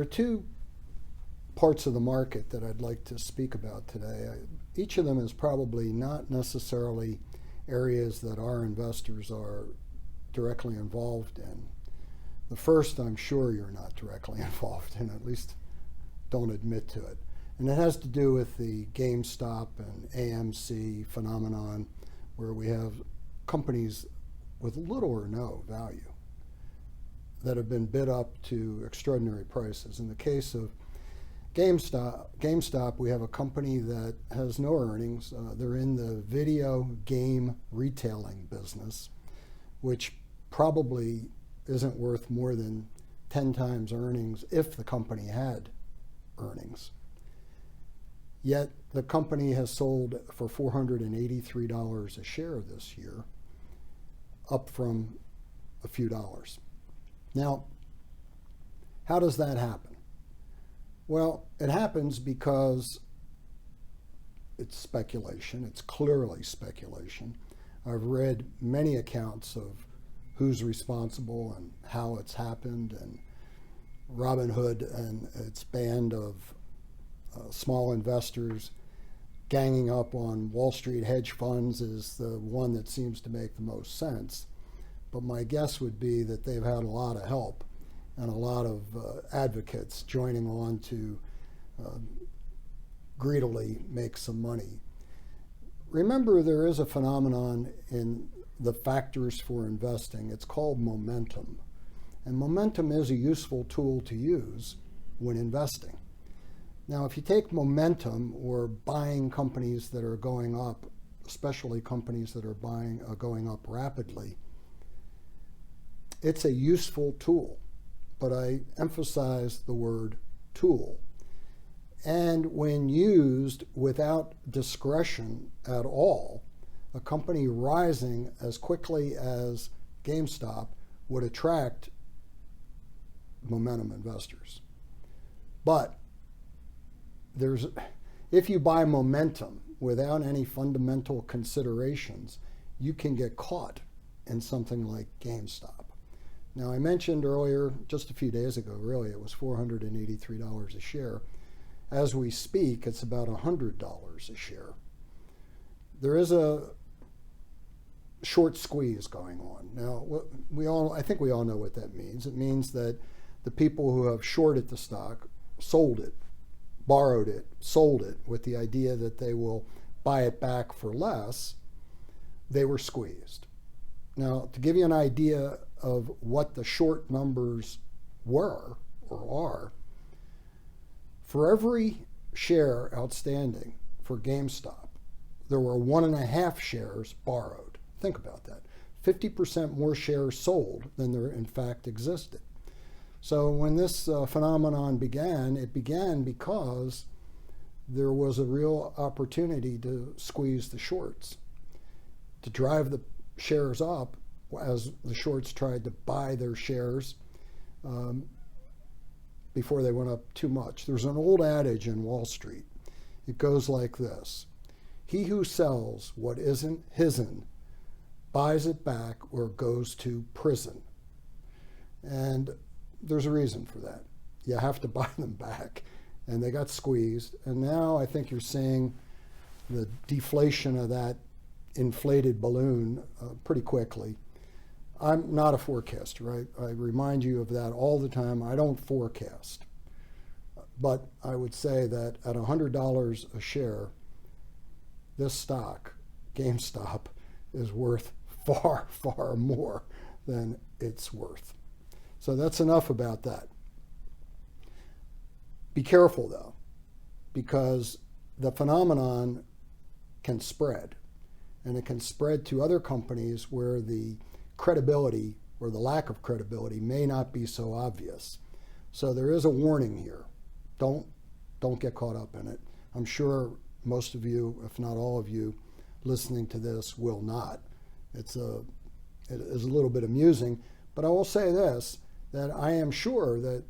there are two parts of the market that I'd like to speak about today. Each of them is probably not necessarily areas that our investors are directly involved in. The first, I'm sure you're not directly involved in, at least don't admit to it. And it has to do with the GameStop and AMC phenomenon, where we have companies with little or no value that have been bid up to extraordinary prices. In the case of GameStop, we have a company that has no earnings. They're in the video game retailing business, which probably isn't worth more than 10 times earnings if the company had earnings. Yet the company has sold for $483 a share this year, up from a few dollars. Now, how does that happen? Well, it happens because it's speculation. It's clearly speculation. I've read many accounts of who's responsible and how it's happened, and Robinhood and its band of small investors ganging up on Wall Street hedge funds is the one that seems to make the most sense. But my guess would be that they've had a lot of help and a lot of advocates joining on to greedily make some money. Remember, there is a phenomenon in the factors for investing. It's called momentum. And momentum is a useful tool to use when investing. Now, if you take momentum, or buying companies that are going up, especially companies that are going up rapidly, it's a useful tool. But I emphasize the word tool. And when used without discretion at all, a company rising as quickly as GameStop would attract momentum investors. But if you buy momentum without any fundamental considerations, you can get caught in something like GameStop. Now, I mentioned earlier, just a few days ago, really, it was $483 a share. As we speak, it's about $100 a share. There is a short squeeze going on. Now, I think we all know what that means. It means that the people who have shorted the stock, sold it, borrowed it, sold it with the idea that they will buy it back for less, they were squeezed. Now, to give you an idea of what the short numbers were or are, for every share outstanding for GameStop, there were 1.5 shares borrowed. Think about that. 50% more shares sold than there in fact existed. So when this phenomenon began, it began because there was a real opportunity to squeeze the shorts, to drive the shares up as the shorts tried to buy their shares before they went up too much. There's an old adage in Wall Street. It goes like this: he who sells what isn't his'n buys it back or goes to prison. And there's a reason for that. You have to buy them back. And they got squeezed. And now I think you're seeing the deflation of that inflated balloon pretty quickly. I'm not a forecaster, right? I remind you of that all the time. I don't forecast. But I would say that at $100 a share, this stock, GameStop, is worth far, far more than it's worth. So that's enough about that. Be careful, though, because the phenomenon can spread. And it can spread to other companies where the credibility or the lack of credibility may not be so obvious. So there is a warning here. Don't get caught up in it. I'm sure most of you, if not all of you, listening to this will not. It is a little bit amusing, but I will say this, that I am sure that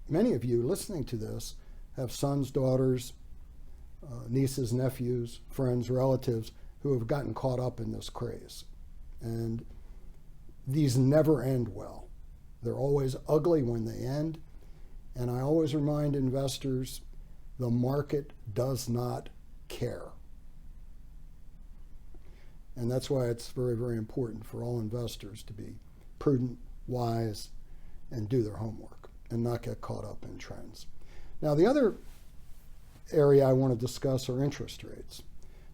many of you listening to this have sons, daughters, nieces, nephews, friends, relatives who have gotten caught up in this craze. And these never end well. They're always ugly when they end, And I always remind investors, the market does not care. And that's why it's very, very important for all investors to be prudent, wise, and do their homework and not get caught up in trends. Now, the other area I want to discuss are interest rates.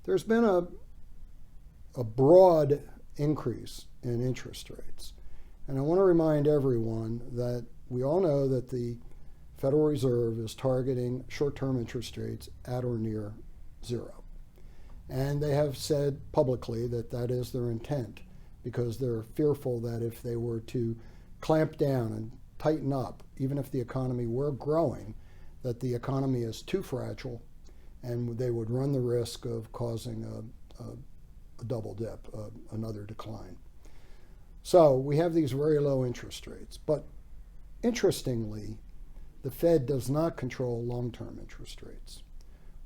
There's been a broad increase in interest rates. And I want to remind everyone that we all know that the Federal Reserve is targeting short-term interest rates at or near zero. And they have said publicly that that is their intent because they're fearful that if they were to clamp down and tighten up, even if the economy were growing, that the economy is too fragile and they would run the risk of causing a double dip, another decline. So we have these very low interest rates. But interestingly, the Fed does not control long-term interest rates.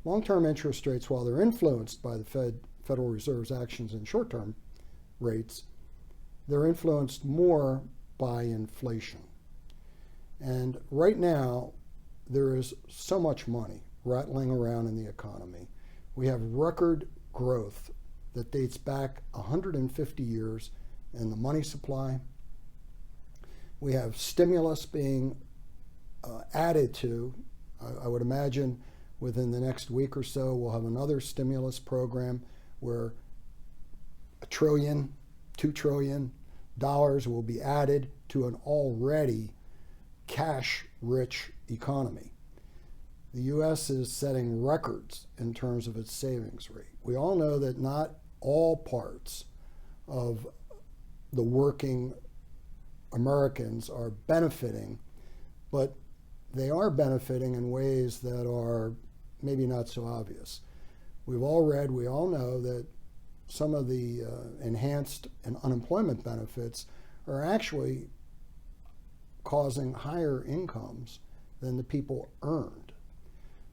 Long-term interest rates, while they're influenced by the Federal Reserve's actions in short-term rates, they're influenced more by inflation. And right now, there is so much money rattling around in the economy. We have record growth that dates back 150 years in the money supply. We have stimulus being added to. I would imagine within the next week or so, we'll have another stimulus program where $1 trillion, $2 trillion will be added to an already cash-rich economy. The U.S. is setting records in terms of its savings rate. We all know that not all parts of the working Americans are benefiting, but they are benefiting in ways that are maybe not so obvious. We've all read, we all know that some of the enhanced and unemployment benefits are actually causing higher incomes than the people earned.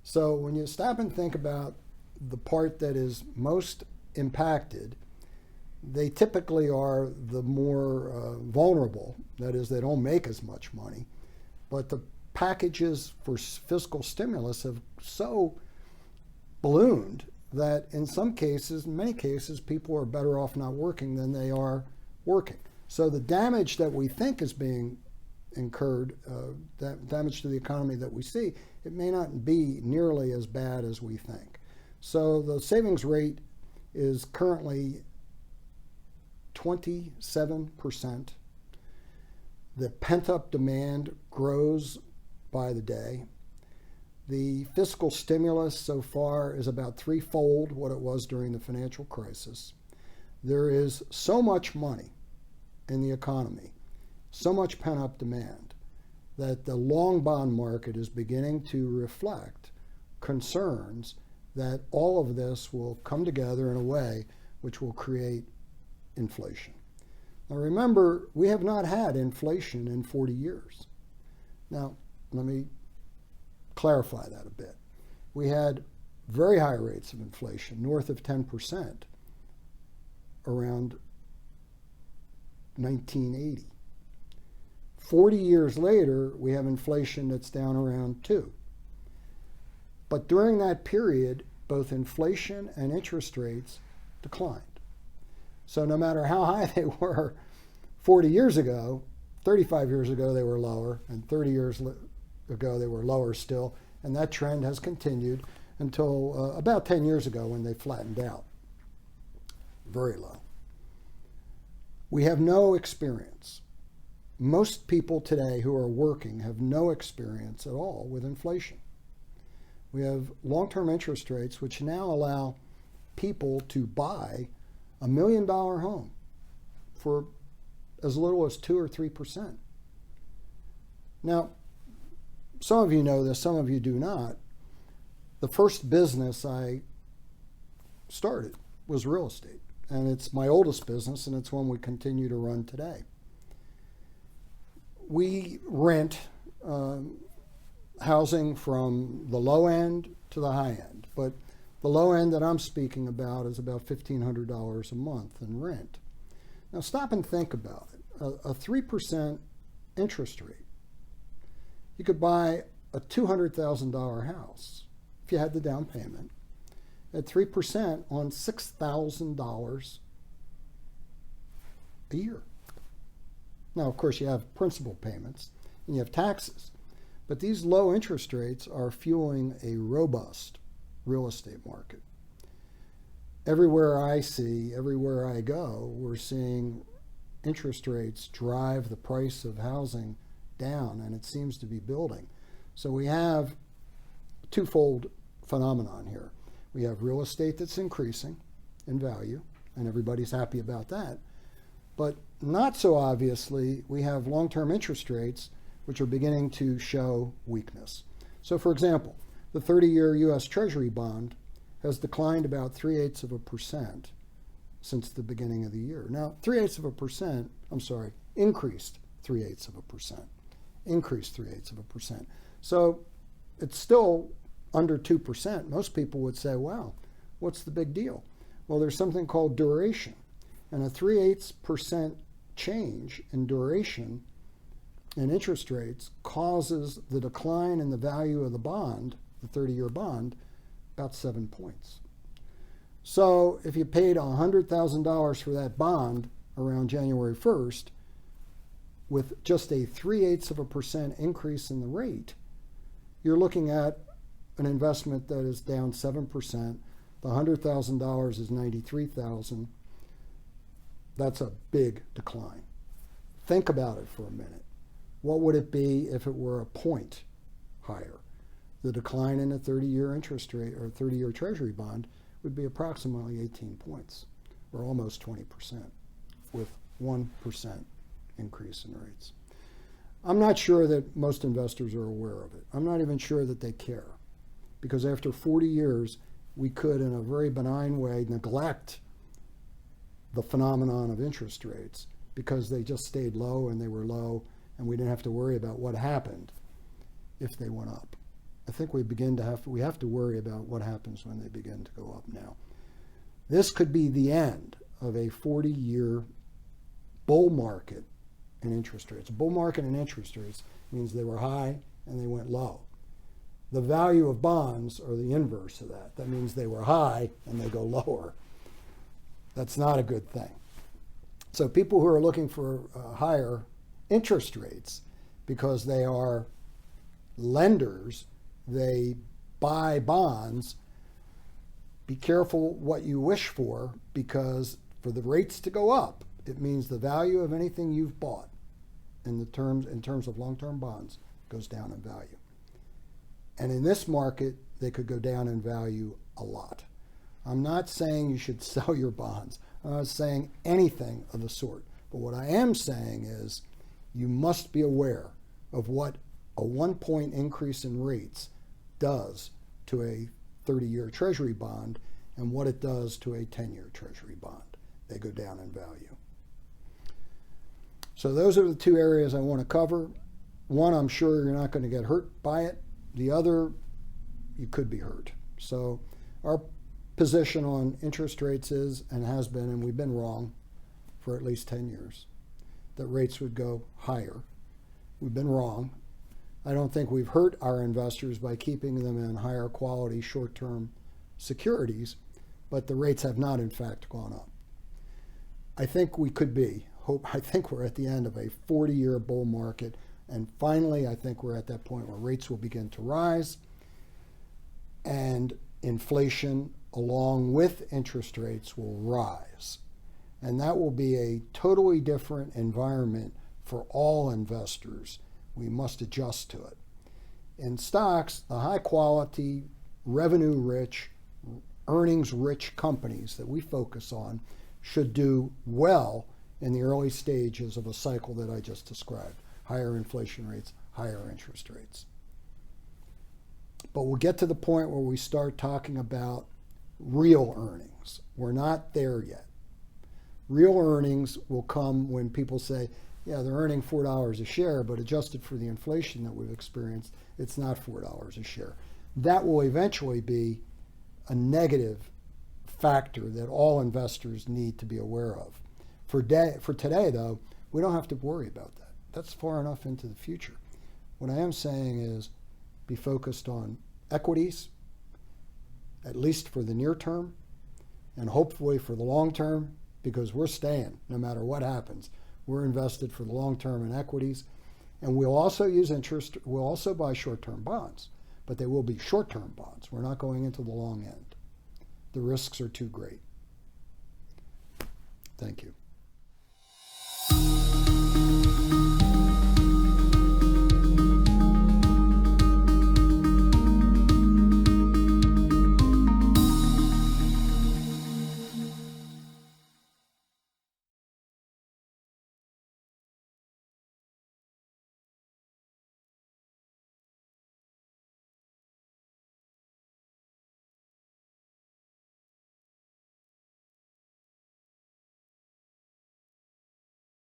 So when you stop and think about the part that is most impacted, they typically are the more vulnerable. That is, they don't make as much money. But the packages for fiscal stimulus have so ballooned that in some cases, in many cases, people are better off not working than they are working. So the damage that we think is being incurred, that damage to the economy that we see, it may not be nearly as bad as we think. So the savings rate is currently 27%. The pent-up demand grows by the day. The fiscal stimulus so far is about threefold what it was during the financial crisis. There is so much money in the economy, so much pent-up demand, that the long bond market is beginning to reflect concerns that all of this will come together in a way which will create inflation. Now remember, we have not had inflation in 40 years. Now, let me clarify that a bit. We had very high rates of inflation, north of 10%, around 1980. 40 years later, we have inflation that's down around 2%. But during that period, both inflation and interest rates declined. So no matter how high they were 40 years ago, 35 years ago they were lower, and 30 years ago they were lower still, and that trend has continued until about 10 years ago when they flattened out. Very low. We have no experience. Most people today who are working have no experience at all with inflation. We have long-term interest rates which now allow people to buy $1 million home for as little as 2 or 3%. Now, some of you know this, some of you do not. The first business I started was real estate, and it's my oldest business, and it's one we continue to run today. We rent housing from the low end to the high end, but the low end that I'm speaking about is about $1,500 a month in rent. Now stop and think about it. A 3% interest rate. You could buy a $200,000 house, if you had the down payment, at 3% on $6,000 a year. Now, of course, you have principal payments and you have taxes, but these low interest rates are fueling a robust real estate market. Everywhere I go, we're seeing interest rates drive the price of housing down, and it seems to be building. So we have a twofold phenomenon here. We have real estate that's increasing in value, and everybody's happy about that. But not so obviously, we have long-term interest rates which are beginning to show weakness. So for example, the 30-year U.S. Treasury bond has declined about 0.3% since the beginning of the year. Now, increased 0.3%. Increased 0.3%. So it's still under 2%. Most people would say, wow, what's the big deal? Well, there's something called duration. And a 0.3% change in duration in interest rates causes the decline in the value of the bond, the 30-year bond, about 7 points. So if you paid $100,000 for that bond around January 1st, with just a 0.3% increase in the rate, you're looking at an investment that is down 7%. The $100,000 is $93,000. That's a big decline. Think about it for a minute. What would it be if it were a point higher? The decline in a 30-year interest rate or 30-year Treasury bond would be approximately 18 points, or almost 20%, with 1% increase in rates. I'm not sure that most investors are aware of it. I'm not even sure that they care, because after 40 years, we could, in a very benign way, neglect the phenomenon of interest rates because they just stayed low and they were low, and we didn't have to worry about what happened if they went up. I think we have to worry about what happens when they begin to go up now. This could be the end of a 40-year bull market in interest rates. A bull market in interest rates means they were high and they went low. The value of bonds are the inverse of that. That means they were high and they go lower. That's not a good thing. So people who are looking for higher interest rates because they are lenders, they buy bonds, be careful what you wish for, because for the rates to go up, it means the value of anything you've bought in terms of long-term bonds goes down in value. And in this market, they could go down in value a lot. I'm not saying you should sell your bonds. I'm not saying anything of the sort. But what I am saying is you must be aware of what a 1-point increase in rates does to a 30-year Treasury bond and what it does to a 10-year Treasury bond. They go down in value. So those are the two areas I want to cover. One, I'm sure you're not going to get hurt by it. The other, you could be hurt. So our position on interest rates is, and has been, and we've been wrong for at least 10 years, that rates would go higher. We've been wrong. I don't think we've hurt our investors by keeping them in higher quality short-term securities, but the rates have not in fact gone up. I think we could be. I think we're at the end of a 40-year bull market, and finally I think we're at that point where rates will begin to rise and inflation along with interest rates will rise. And that will be a totally different environment for all investors. We must adjust to it. In stocks, the high quality, revenue rich, earnings rich companies that we focus on should do well in the early stages of a cycle that I just described. Higher inflation rates, higher interest rates. But we'll get to the point where we start talking about real earnings. We're not there yet. Real earnings will come when people say, yeah, they're earning $4 a share, but adjusted for the inflation that we've experienced, it's not $4 a share. That will eventually be a negative factor that all investors need to be aware of. For today, though, we don't have to worry about that. That's far enough into the future. What I am saying is be focused on equities, at least for the near term, and hopefully for the long term, because we're staying no matter what happens. We're invested for the long term in equities, and we'll also use interest. We'll also buy short-term bonds, but they will be short-term bonds. We're not going into the long end. The risks are too great. Thank you.